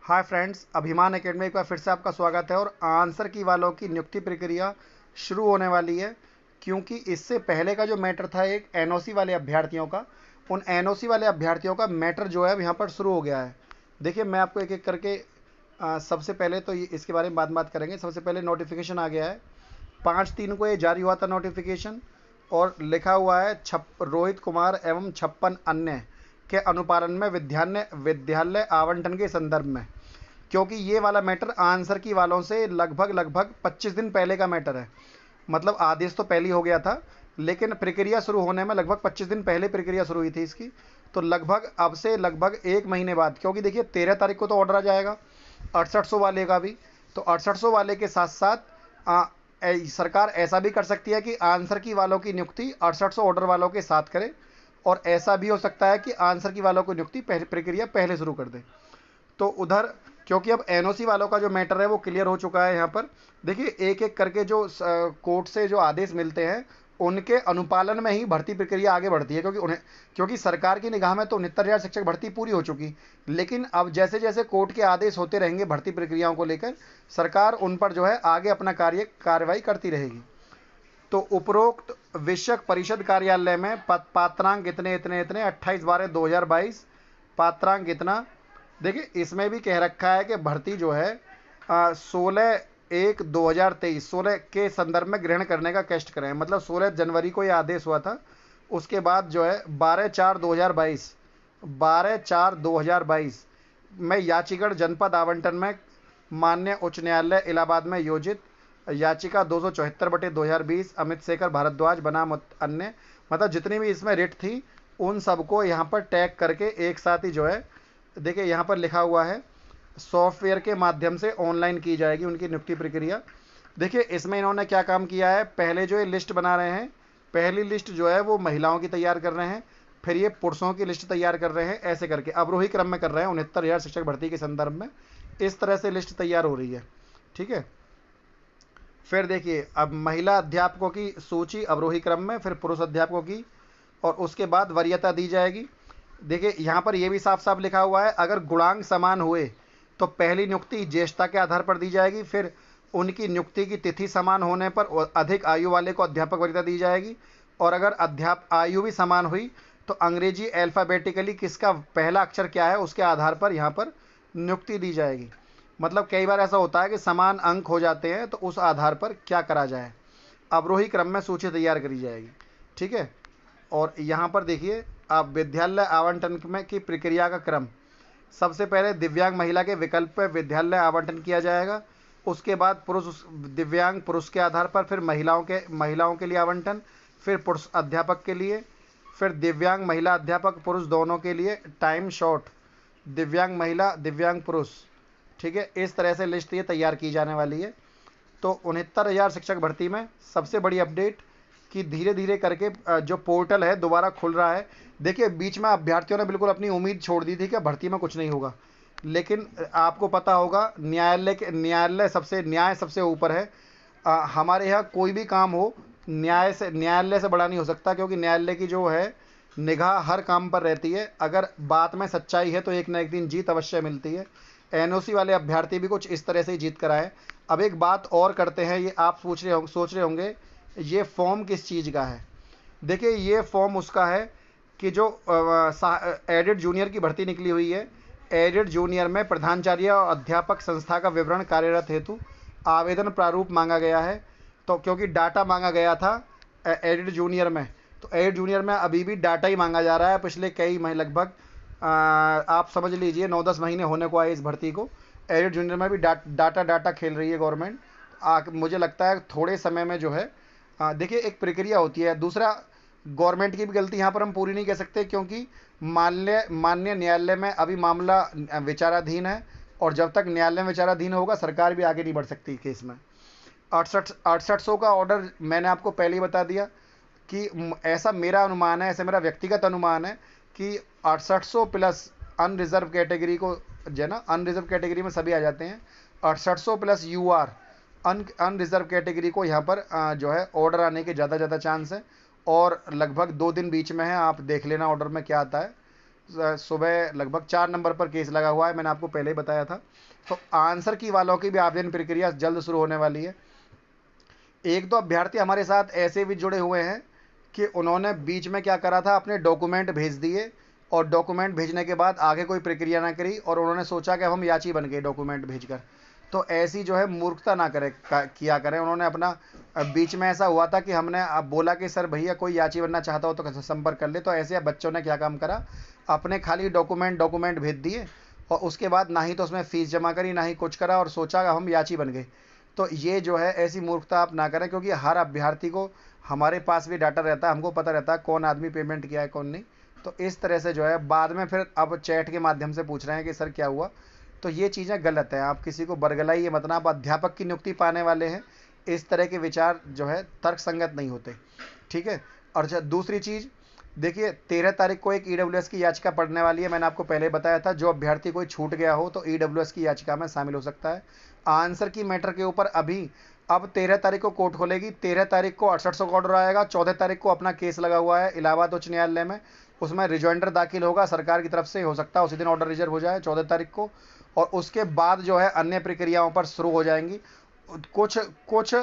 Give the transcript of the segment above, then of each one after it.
Hi friends, अभिमान academy एक बार फिर से आपका स्वागत है। और आंसर की वालों की नियुक्ति प्रक्रिया शुरू होने वाली है, क्योंकि इससे पहले का जो मैटर था एक एनओसी वाले अभ्यर्थियों का, उन एनओसी वाले अभ्यर्थियों का मैटर जो है अब यहाँ पर शुरू हो गया है। देखिए, मैं आपको एक एक करके सबसे पहले तो इसके बारे में बात करेंगे। सबसे पहले नोटिफिकेशन आ गया है, 5/3 को ये जारी हुआ था नोटिफिकेशन। और लिखा हुआ है रोहित कुमार एवं 56 अन्य के अनुपालन में विद्यालय विद्यालय आवंटन के संदर्भ में। क्योंकि ये वाला मैटर आंसर की वालों से लगभग लगभग 25 दिन पहले का मैटर है। मतलब आदेश तो पहले ही हो गया था, लेकिन प्रक्रिया शुरू होने में लगभग 25 दिन पहले प्रक्रिया शुरू हुई थी इसकी। तो लगभग अब से लगभग एक महीने बाद, क्योंकि देखिए 13 तारीख को तो ऑर्डर आ जाएगा 6800 वाले का भी। तो 6800 वाले के साथ साथ सरकार ऐसा भी कर सकती है कि आंसर की वालों की नियुक्ति 6800 ऑर्डर वालों के साथ करे। और ऐसा भी हो सकता है कि आंसर की वालों की नियुक्ति प्रक्रिया पहले शुरू कर दे। तो उधर, क्योंकि अब एनओसी वालों का जो मैटर है वो क्लियर हो चुका है। यहाँ पर देखिए, एक एक करके जो कोर्ट से जो आदेश मिलते हैं उनके अनुपालन में ही भर्ती प्रक्रिया आगे बढ़ती है। क्योंकि सरकार की निगाह में तो 69,000 शिक्षक भर्ती पूरी हो चुकी, लेकिन अब जैसे जैसे कोर्ट के आदेश होते रहेंगे भर्ती प्रक्रियाओं को लेकर, सरकार उन पर जो है आगे अपना कार्रवाई करती रहेगी। तो उपरोक्त विषयक परिषद कार्यालय में पात्रांक इतने इतने इतने 28/12/2022 पात्रांक इतना। देखिए, इसमें भी कह रखा है कि भर्ती जो है 16/1/2023 16 के संदर्भ में ग्रहण करने का कष्ट करें। मतलब 16 जनवरी को यह आदेश हुआ था। उसके बाद जो है 12/4/2022 में याचिका जनपद आवंटन में माननीय उच्च न्यायालय इलाहाबाद में योजित याचिका 274/2020 अमित शेखर भारद्वाज बनाम अन्य, मतलब जितनी भी इसमें रिट थी उन सबको यहाँ पर टैग करके एक साथ ही जो है, देखिए यहाँ पर लिखा हुआ है सॉफ्टवेयर के माध्यम से ऑनलाइन की जाएगी उनकी नियुक्ति प्रक्रिया। देखिए, इसमें इन्होंने क्या काम किया है, पहले जो ये लिस्ट बना रहे हैं, पहली लिस्ट जो है वो महिलाओं की तैयार कर रहे हैं, फिर ये पुरुषों की लिस्ट तैयार कर रहे हैं, ऐसे करके अवरोही क्रम में कर रहे हैं 69,000 शिक्षक भर्ती के संदर्भ में। इस तरह से लिस्ट तैयार हो रही है, ठीक है। फिर देखिए, अब महिला अध्यापकों की सूची अवरोही क्रम में, फिर पुरुष अध्यापकों की, और उसके बाद वरीयता दी जाएगी। देखिए, यहाँ पर यह भी साफ साफ लिखा हुआ है, अगर गुणांक समान हुए तो पहली नियुक्ति ज्येष्ठता के आधार पर दी जाएगी। फिर उनकी नियुक्ति की तिथि समान होने पर अधिक आयु वाले को अध्यापक वरीयता दी जाएगी। और अगर अध्यापक आयु भी समान हुई तो अंग्रेजी अल्फ़ाबेटिकली किसका पहला अक्षर क्या है उसके आधार पर यहाँ पर नियुक्ति दी जाएगी। मतलब कई बार ऐसा होता है कि समान अंक हो जाते हैं, तो उस आधार पर क्या करा जाए, अवरोही क्रम में सूची तैयार करी जाएगी, ठीक है। और यहाँ पर देखिए, आप विद्यालय आवंटन में की प्रक्रिया का क्रम, सबसे पहले दिव्यांग महिला के विकल्प पर विद्यालय आवंटन किया जाएगा। उसके बाद पुरुष दिव्यांग पुरुष के आधार पर, फिर महिलाओं के लिए आवंटन, फिर पुरुष अध्यापक के लिए, फिर दिव्यांग महिला अध्यापक पुरुष दोनों के लिए टाइम शॉर्ट, दिव्यांग महिला दिव्यांग पुरुष, ठीक है। इस तरह से लिस्ट ये तैयार की जाने वाली है। तो 69,000 शिक्षक भर्ती में सबसे बड़ी अपडेट कि धीरे धीरे करके जो पोर्टल है दोबारा खुल रहा है। देखिए, बीच में अभ्यर्थियों ने बिल्कुल अपनी उम्मीद छोड़ दी थी कि भर्ती में कुछ नहीं होगा, लेकिन आपको पता होगा न्याय सबसे ऊपर है। हमारे यहाँ कोई भी काम हो न्यायालय से बड़ा नहीं हो सकता, क्योंकि न्यायालय की जो है निगाह हर काम पर रहती है। अगर बात में सच्चाई है तो एक न एक दिन जीत अवश्य मिलती है। एनओसी वाले अभ्यर्थी भी कुछ इस तरह से ही जीत कर आए। अब एक बात और करते हैं, ये आप सोच रहे होंगे ये फॉर्म किस चीज़ का है। देखिए, ये फॉर्म उसका है कि जो एडेड जूनियर की भर्ती निकली हुई है, एडेड जूनियर में प्रधानाचार्य और अध्यापक संस्था का विवरण कार्यरत हेतु आवेदन प्रारूप मांगा गया है। तो क्योंकि डाटा मांगा गया था एडेड जूनियर में, तो एडेड जूनियर में अभी भी डाटा ही मांगा जा रहा है। पिछले कई महीने लगभग आप समझ लीजिए 9-10 महीने होने को आए इस भर्ती को। एडेड जूनियर में भी डाटा खेल रही है गवर्नमेंट। मुझे लगता है थोड़े समय में जो है, देखिए एक प्रक्रिया होती है। दूसरा, गवर्नमेंट की भी गलती यहाँ पर हम पूरी नहीं कह सकते, क्योंकि माननीय न्यायालय में अभी मामला विचाराधीन है, और जब तक न्यायालय में विचाराधीन होगा सरकार भी आगे नहीं बढ़ सकती केस में। 6800 का ऑर्डर मैंने आपको पहले ही बता दिया कि ऐसा मेरा अनुमान है, ऐसा मेरा व्यक्तिगत अनुमान है कि 6800 प्लस अनरिजर्व कैटेगरी को जो है ना, अनरिजर्व कैटेगरी में सभी आ जाते हैं। 6800 प्लस यूआर अनरिजर्व कैटेगरी को यहाँ पर जो है ऑर्डर आने के ज़्यादा चांस है। और लगभग 2 दिन बीच में है, आप देख लेना ऑर्डर में क्या आता है। सुबह लगभग 4 नंबर पर केस लगा हुआ है, मैंने आपको पहले ही बताया था। तो आंसर की वालों की भी आवेदन प्रक्रिया जल्द शुरू होने वाली है। एक दो अभ्यर्थी हमारे साथ ऐसे भी जुड़े हुए हैं कि उन्होंने बीच में क्या करा था, अपने डॉक्यूमेंट भेज दिए और डॉक्यूमेंट भेजने के बाद आगे कोई प्रक्रिया ना करी और उन्होंने सोचा कि अब हम याची बन गए डॉक्यूमेंट भेजकर। तो ऐसी जो है मूर्खता ना किया करें। उन्होंने अपना बीच में ऐसा हुआ था कि हमने अब बोला कि सर भैया कोई याची बनना चाहता हो तो संपर्क कर ले। तो ऐसे बच्चों ने क्या काम करा, अपने खाली डॉक्यूमेंट भेज दिए और उसके बाद ना ही तो उसमें फीस जमा करी ना ही कुछ करा और सोचा हम याची बन गए। तो ये जो है ऐसी मूर्खता आप ना करें, क्योंकि हर अभ्यर्थी को, हमारे पास भी डाटा रहता है, हमको पता रहता है कौन आदमी पेमेंट किया है कौन नहीं। तो इस तरह से जो है बाद में फिर अब चैट के माध्यम से पूछ रहे हैं कि सर क्या हुआ, तो ये चीज़ें गलत हैं। आप किसी को बरगलाइए मत ना, आप अध्यापक की नियुक्ति पाने वाले हैं। इस तरह के विचार जो है तर्क संगत नहीं होते, ठीक है। और दूसरी चीज़ देखिए, 13 तारीख को एक ईडब्ल्यूएस की याचिका पड़ने वाली है। मैंने आपको पहले बताया था, जो अभ्यर्थी कोई छूट गया हो तो ईडब्ल्यूएस की याचिका में शामिल हो सकता है। आंसर की मैटर के ऊपर अब 13 तारीख को कोर्ट खोलेगी। 13 तारीख को 6800 का ऑर्डर आएगा। 14 तारीख को अपना केस लगा हुआ है इलाहाबाद उच्च न्यायालय में, उसमें रिजॉइंडर दाखिल होगा सरकार की तरफ से। हो सकता है उसी दिन ऑर्डर रिजर्व हो जाए 14 तारीख को, और उसके बाद जो है अन्य प्रक्रियाओं पर शुरू हो जाएंगी। कुछ कुछ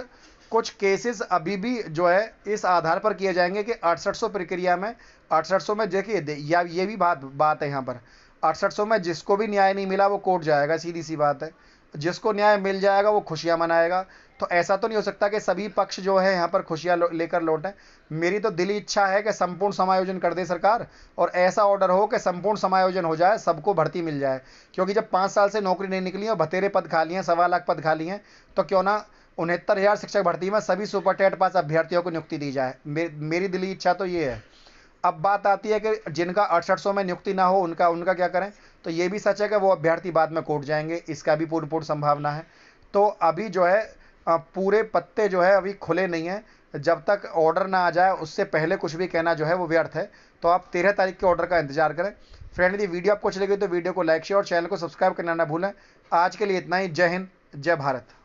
कुछ केसेस अभी भी जो है इस आधार पर किए जाएंगे कि 6800 प्रक्रिया में, 6800 में देखिए या ये भी बात है यहाँ पर, 6800 में जिसको भी न्याय नहीं मिला वो कोर्ट जाएगा, सीधी सी बात है। जिसको न्याय मिल जाएगा वो खुशियां मनाएगा। तो ऐसा तो नहीं हो सकता कि सभी पक्ष जो है यहाँ पर खुशियां लेकर लौटें। मेरी तो दिली इच्छा है कि संपूर्ण समायोजन कर दे सरकार, और ऐसा ऑर्डर हो कि संपूर्ण समायोजन हो जाए, सबको भर्ती मिल जाए। क्योंकि जब 5 साल से नौकरी नहीं निकली और बतेरे पद खाली हैं, 1.25 लाख पद खाली हैं, तो क्यों ना 69,000 शिक्षक भर्ती में सभी सुपर टेट पास अभ्यर्थियों को नियुक्ति दी जाए। मेरी दिली इच्छा तो ये है। अब बात आती है कि जिनका 6800 में नियुक्ति ना हो उनका क्या करें। तो ये भी सच है कि वो अभ्यर्थी बाद में कोर्ट जाएंगे, इसका भी पूर्ण संभावना है। तो अभी जो है पूरे पत्ते जो है अभी खुले नहीं हैं। जब तक ऑर्डर ना आ जाए उससे पहले कुछ भी कहना जो है वो व्यर्थ है। तो आप 13 तारीख के ऑर्डर का इंतजार करें। फ्रेंड, यदि वीडियो आपको अच्छी लगी तो वीडियो को लाइक शेयर और चैनल को सब्सक्राइब करना ना भूलें। आज के लिए इतना ही। जय हिंद, जय भारत।